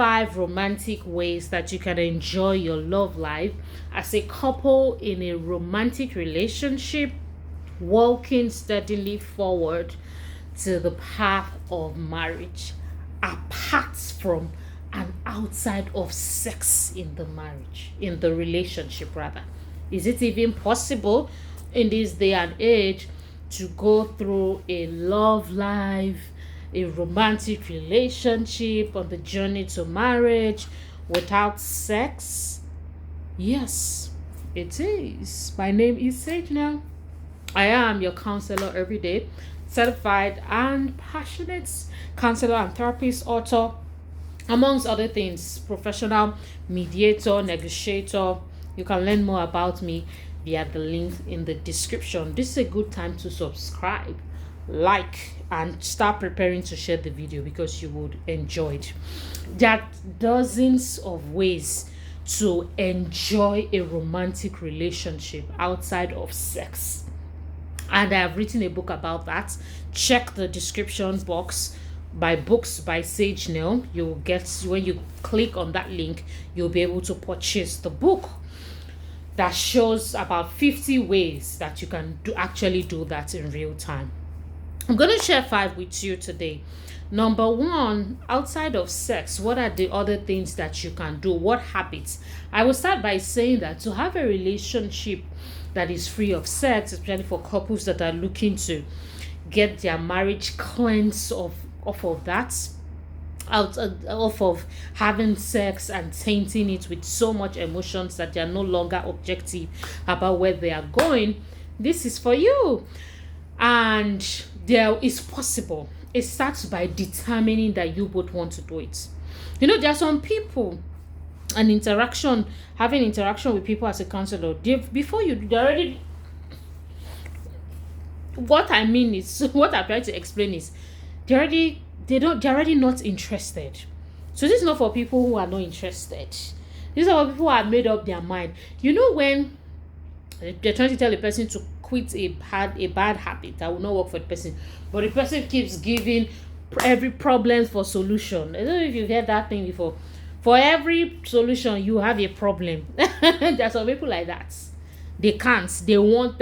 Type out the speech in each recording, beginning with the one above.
5 romantic ways that you can enjoy your love life as a couple in a romantic relationship, walking steadily forward to the path of marriage, apart from and outside of sex in the marriage, in the relationship rather. Is it even possible in this day and age to go through a love life, a romantic relationship on the journey to marriage without sex? Yes, it is. My name is SAGENEL. I am your counselor every day, certified and passionate counselor and therapist, author, amongst other things, professional mediator, negotiator. You can learn more about me via the link in the description. This is a good time to subscribe, like, and start preparing to share the video because you would enjoy it. There are dozens of ways to enjoy a romantic relationship outside of sex, and I have written a book about that. Check the description box by Books by SAGENEL. You will get, when you click on that link, you'll be able to purchase the book that shows about 50 ways that you can actually do that in real time. I'm going to share 5 with you today. Number 1, outside of sex, what are the other things that you can do? What habits? I will start by saying that to have a relationship that is free of sex, especially for couples that are looking to get their marriage cleansed off of that, off of having sex and tainting it with so much emotions that they are no longer objective about where they are going, this is for you. And there is possible. It starts by determining that you both want to do it. You know, there are some people, having interaction with people as a counselor, before you do, they already, what I mean is, what I'm trying to explain is, they're already not interested. So this is not for people who are not interested. These are for people who have made up their mind. You know, when they're trying to tell a person to quit a bad habit that will not work for the person, but the person keeps giving every problem for solution. I don't know if you've heard that thing before. For every solution, you have a problem. There are some people like that. They can't. They want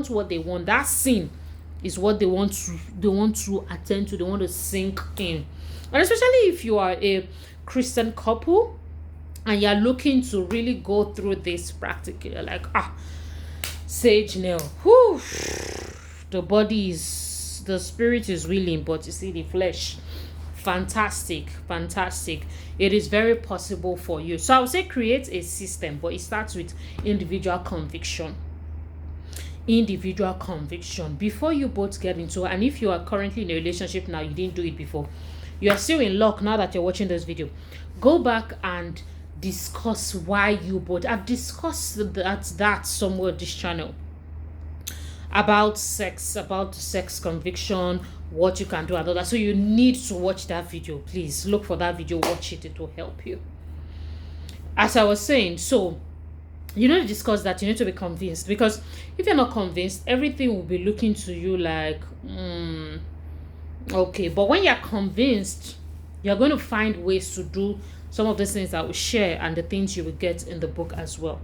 what they want. That sin is what they want to attend to. They want to sink in. And especially if you are a Christian couple and you're looking to really go through this practically, you're like, SAGENEL, whew, the spirit is willing, but you see the flesh. Fantastic. It is very possible for you. So I would say create a system, but it starts with individual conviction before you both get into it. And if you are currently in a relationship now, you didn't do it before, you are still in luck now that you're watching this video. Go back and discuss why you both. I've discussed that somewhere on this channel about sex conviction, what you can do and all that. So you need to watch that video. Please look for that video, watch it. It will help you. As I was saying, so you need to discuss that. You need to be convinced, because if you're not convinced, everything will be looking to you like okay. But when you're convinced, you're going to find ways to do some of the things that we share and the things you will get in the book as well.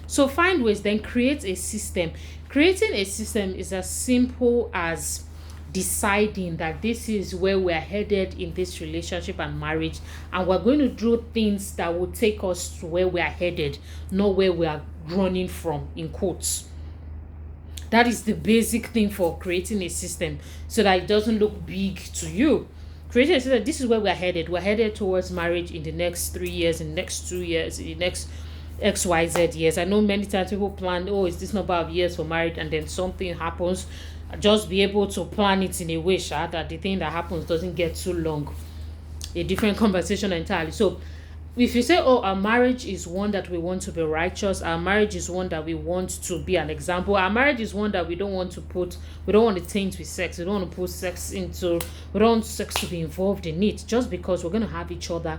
So find ways, then create a system. Creating a system is as simple as deciding that this is where we're headed in this relationship and marriage, and we're going to do things that will take us to where we're headed, not where we are running from, in quotes. That is the basic thing for creating a system, so that it doesn't look big to you. Creating a system, this is where we're headed. We're headed towards marriage in the next 3 years, in the next 2 years, in the next XYZ years. I know many times people plan, it's this number of years for marriage, and then something happens. Just be able to plan it in a way that the thing that happens doesn't get too long. A different conversation entirely. So if you say, our marriage is one that we want to be righteous, our marriage is one that we want to be an example, our marriage is one that we don't want to taint with sex, we don't want to put sex into, we don't want sex to be involved in it, just because we're going to have each other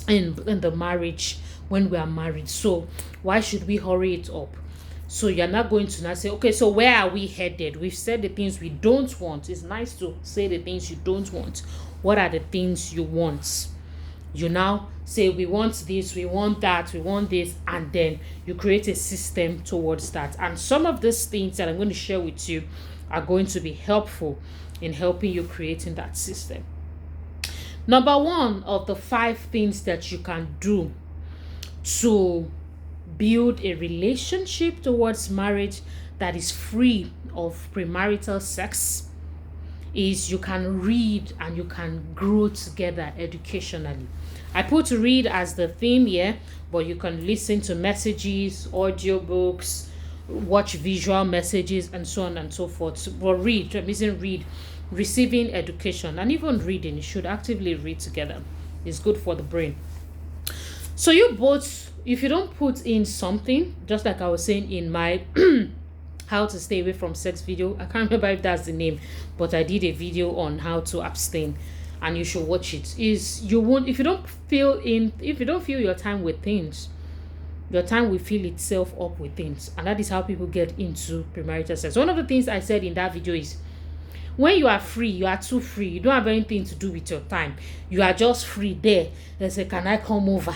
in the marriage when we are married. So why should we hurry it up? So you're not going to now say, okay, so where are we headed? We've said the things we don't want. It's nice to say the things you don't want. What are the things you want? You now say, we want this, we want that, we want this, and then you create a system towards that. And some of these things that I'm going to share with you are going to be helpful in helping you creating that system. Number one of the 5 things that you can do to build a relationship towards marriage that is free of premarital sex is you can read and you can grow together educationally. I put read as the theme here, but you can listen to messages, audiobooks, watch visual messages, and so on and so forth. But read, I'm using read, receiving education, and even reading. You should actively read together. It's good for the brain. So you both, if you don't put in something, just like I was saying in my how to stay away from sex video, I can't remember if that's the name, but I did a video on how to abstain, and you should watch it. Is you won't, if you don't fill your time with things, your time will fill itself up with things, and that is how people get into premarital sex. One of the things I said in that video is, when you are free, you are too free, you don't have anything to do with your time, you are just free there. They say, can I come over?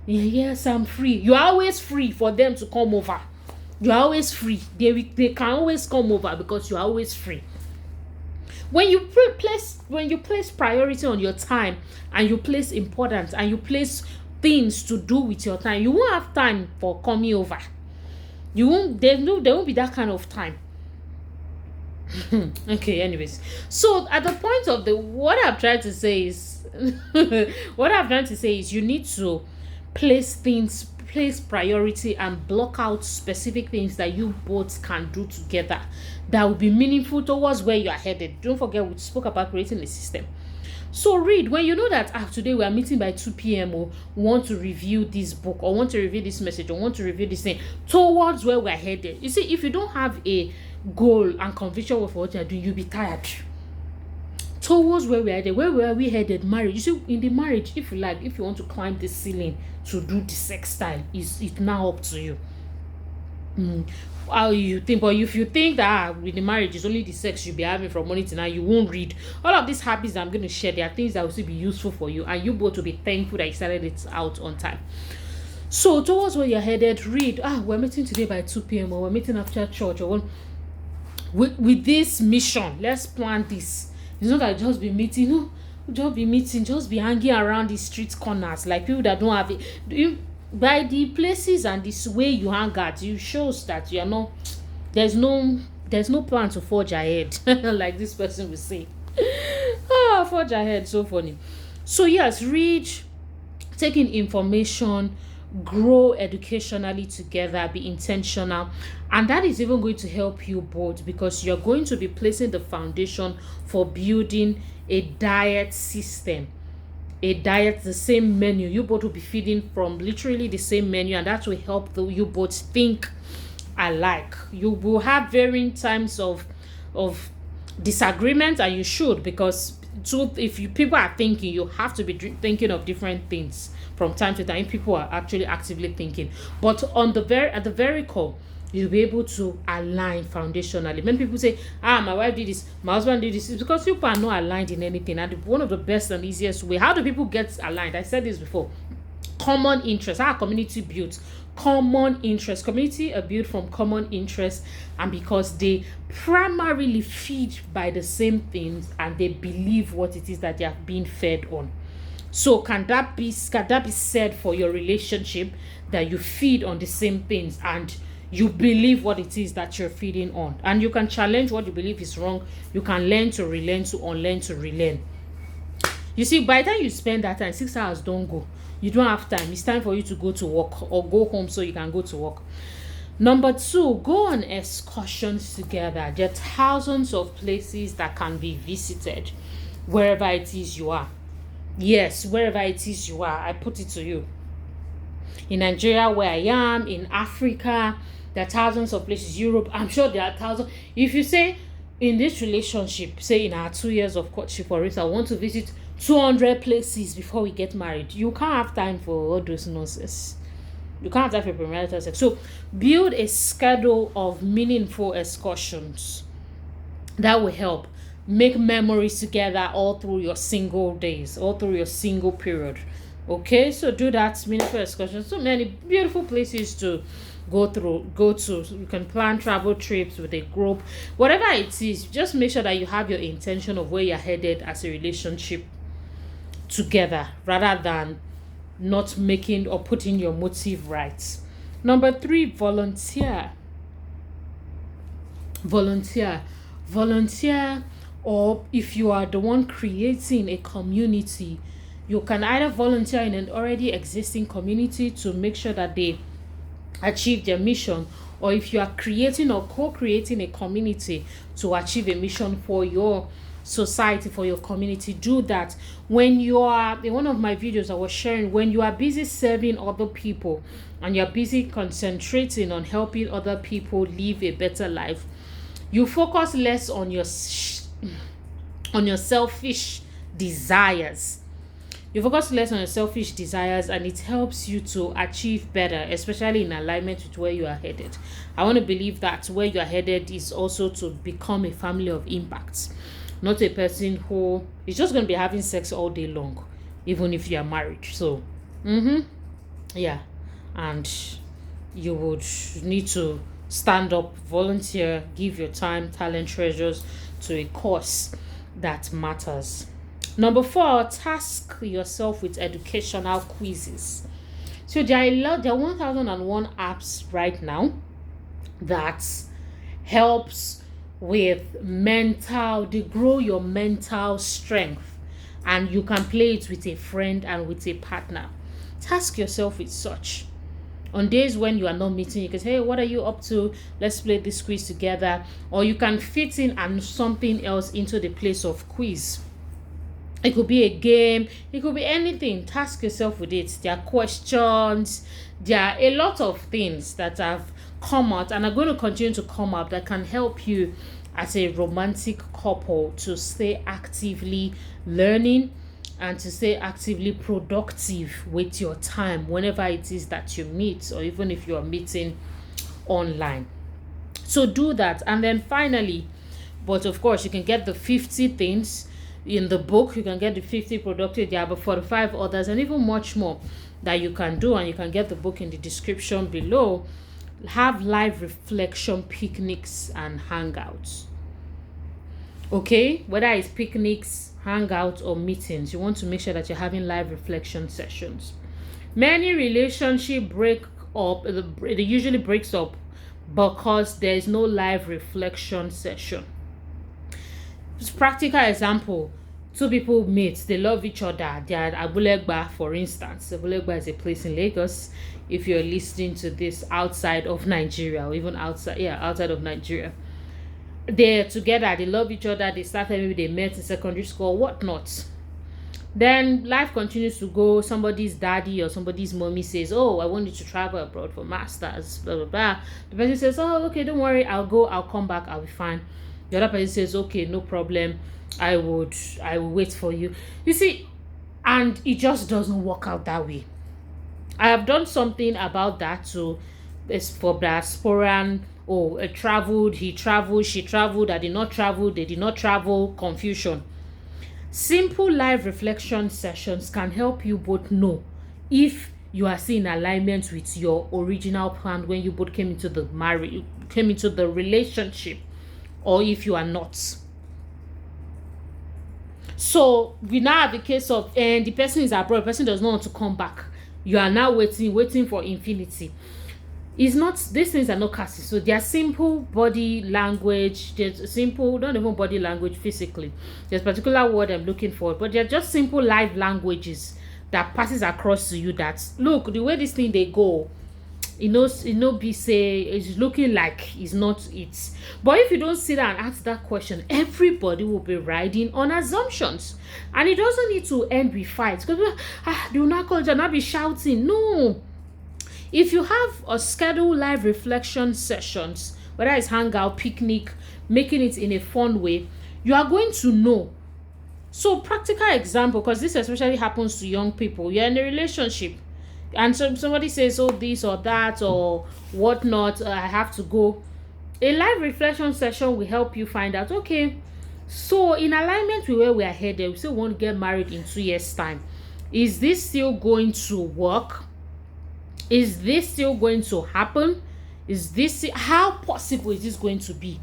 Yes, I'm free. You are always free for them to come over. You are always free. They can always come over because you are always free. When you place priority on your time, and you place importance, and you place things to do with your time, you won't have time for coming over. There won't be that kind of time. Okay, anyways, so at the point of what I'm trying to say is you need to place priority and block out specific things that you both can do together that will be meaningful towards where you are headed. Don't forget, we spoke about creating a system. So read when you know that today we are meeting by 2 p.m. or want to review this book, or want to review this message, or want to review this thing towards where we are headed. You see, if you don't have a goal and conviction for what you are doing, you'll be tired. Towards where we are headed, where are we headed? Marriage. You see, in the marriage, if you want to climb the ceiling to do the sex style, it's now up to you. How you think, but if you think that with the marriage is only the sex you'll be having from morning to night, you won't read. All of these habits I'm going to share, they are things that will still be useful for you, and you both will be thankful that you started it out on time. So towards where you're headed, read. We're meeting today by 2 p.m. or we're meeting after church, or with this mission, let's plan this. It's not that just be meeting, just be hanging around the street corners like people that don't have it. By the places and this way you hang out, you shows that you are not, there's no plan to forge ahead. Like this person will say. Forge ahead, so funny. So yes, read, taking information, grow educationally together, be intentional, and that is even going to help you both, because you're going to be placing the foundation for building a diet system. The same menu, you both will be feeding from literally the same menu, and that will help you both think alike. You will have varying times of disagreement, and you should, because people are thinking, you have to be thinking of different things from time to time. People are actually actively thinking, but at the very core, you'll be able to align foundationally. Many people say, my wife did this, my husband did this. It's because people are not aligned in anything. And one of the best and easiest way, how do people get aligned? I said this before. Common interest. Our community built common interest. Community are built from common interest, and because they primarily feed by the same things, and they believe what it is that they are being fed on. So can that be said for your relationship, that you feed on the same things and you believe what it is that you're feeding on? And you can challenge what you believe is wrong. You can learn to relearn, to unlearn, to relearn. You see, by the time you spend that time, 6 hours don't go. You don't have time. It's time for you to go to work or go home so you can go to work. Number 2, go on excursions together. There are thousands of places that can be visited wherever it is you are. Yes, wherever it is you are, I put it to you. In Nigeria, where I am, in Africa, there are thousands of places. Europe, I'm sure there are thousands. If you say in this relationship, say in our 2 years of courtship, for instance, I want to visit 200 places before we get married, you can't have time for all those nonsense. You can't have time for premarital sex. So build a schedule of meaningful excursions that will help. Make memories together all through your single days, all through your single period. Okay, so do that meaningful excursion. So many beautiful places to go to. You can plan travel trips with a group, whatever it is. Just make sure that you have your intention of where you're headed as a relationship together, rather than not making or putting your motive right. Number three, volunteer. Volunteer. Volunteer, or if you are the one creating a community, you can either volunteer in an already existing community to make sure that they achieve their mission, or if you are creating or co-creating a community to achieve a mission for your society, for your community, do that. When you are in one of my videos I was sharing, when you are busy serving other people and you're busy concentrating on helping other people live a better life, you focus less on your selfish desires. You focus less on your selfish desires, and it helps you to achieve better, especially in alignment with where you are headed. I want to believe that where you are headed is also to become a family of impact, not a person who is just going to be having sex all day long, even if you are married. So, yeah, and you would need to stand up, volunteer, give your time, talent, treasures to a cause that matters. Number four, task yourself with educational quizzes. So there are 1001 apps right now that helps with they grow your mental strength, and you can play it with a friend and with a partner. Task yourself with such. On days when you are not meeting, you can say, hey, what are you up to? Let's play this quiz together. Or you can fit in and something else into the place of quiz. It could be a game, it could be anything. Task yourself with it. There are questions, there are a lot of things that have come out and are going to continue to come up that can help you as a romantic couple to stay actively learning and to stay actively productive with your time whenever it is that you meet, or even if you are meeting online. So do that. And then finally, but of course, you can get the 50 things in the book. You can get the 50 productive. There are about 45 others and even much more that you can do, and you can get the book in the description below. Have live reflection picnics and hangouts. Okay, whether it's picnics, hangouts, or meetings, you want to make sure that you're having live reflection sessions. Many relationships break up, it usually breaks up because there is no live reflection session. Practical example, two people meet, they love each other, they are at Abulegba, for instance. Abulegba is a place in Lagos. If you're listening to this outside of Nigeria, or even outside of Nigeria, they're together, they love each other, they started, maybe they met in secondary school or whatnot. Then life continues to go. Somebody's daddy or somebody's mommy says, oh, I want you to travel abroad for masters, blah blah blah. The person says, oh, okay, don't worry, I'll go, I'll come back, I'll be fine. The other person says, okay, no problem, I will wait for you. You see, and it just doesn't work out that way. I have done something about that too. It's for diasporan. Oh, he traveled, she traveled, I did not travel, they did not travel, confusion. Simple live reflection sessions can help you both know if you are still in alignment with your original plan when you both came into the relationship, or if you are not. So we now have the case of, and the person is abroad, the person does not want to come back. You are now waiting for infinity. It's not, these things are not casting. So they are simple body language. There's simple, not even body language physically. There's a particular word I'm looking for, but they're just simple live languages that passes across to you that, look, the way this thing they go, be say it's looking like it's not it. But if you don't sit down and ask that question, everybody will be riding on assumptions, and it doesn't need to end with fights, because they will not call you, not be shouting. No. If you have a scheduled live reflection sessions, whether it's hangout, picnic, making it in a fun way, you are going to know. So practical example, because this especially happens to young people. You're in a relationship and somebody says, oh, this or that or whatnot, I have to go. A live reflection session will help you find out, okay, so in alignment with where we are headed, we still want to get married in 2 years time. Is this still going to work? Is this still going to happen? Is this, how possible is this going to be?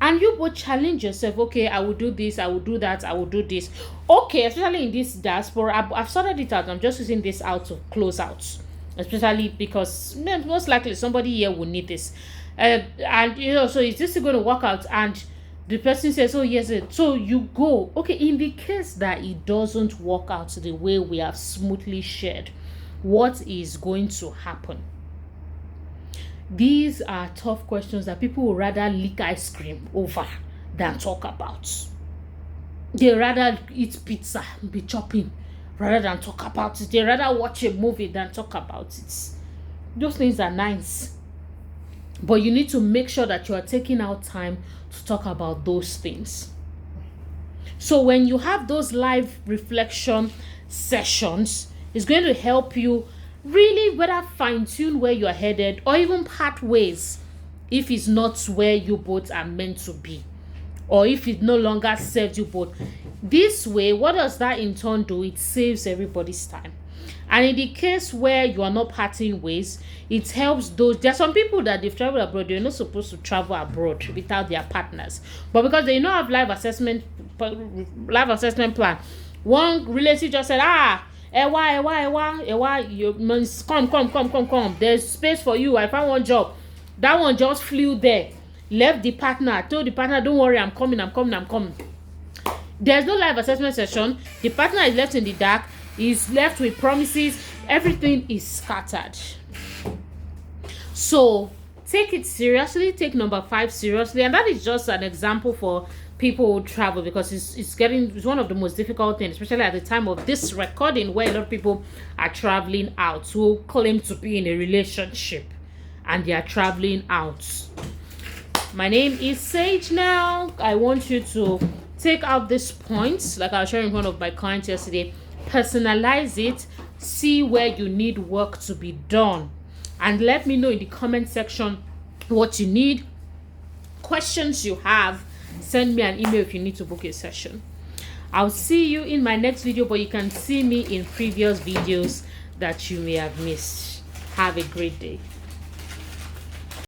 And you would challenge yourself. Okay, I will do this, I will do that, I will do this. Okay, especially in this diaspora, I've sorted it out. I'm just using this out to close out, especially because most likely somebody here will need this. And you know, so is this going to work out? And the person says, oh yes, so you go. Okay, in the case that it doesn't work out the way we have smoothly shared, what is going to happen? These are tough questions that people would rather lick ice cream over than talk about. They rather eat pizza, be chopping, rather than talk about it. They rather watch a movie than talk about it. Those things are nice, but you need to make sure that you are taking out time to talk about those things. So when you have those live reflection sessions, it's going to help you really whether fine-tune where you're headed or even part ways if it's not where you both are meant to be, or if it no longer serves you both. This way, what does that in turn do? It saves everybody's time. And in the case where you are not parting ways, it helps those. There are some people that they've traveled abroad, they're not supposed to travel abroad without their partners, but because they don't have life assessment plan, one relative just said, Ewa, you must come. There's space for you. I found one job. That one just flew there, left the partner, told the partner, don't worry, I'm coming. There's no live assessment session. The partner is left in the dark. He's left with promises. Everything is scattered. So take it seriously. Take number 5 seriously. And that is just an example for people who travel, because it's one of the most difficult things, especially at the time of this recording, where a lot of people are traveling out who claim to be in a relationship and they are traveling out. My name is Sage. Now I want you to take out these points like I was sharing with one of my clients yesterday, personalize it, see where you need work to be done, and let me know in the comment section what you need, questions you have. Send me an email if you need to book a session. I'll see you in my next video, but you can see me in previous videos that you may have missed. Have a great day.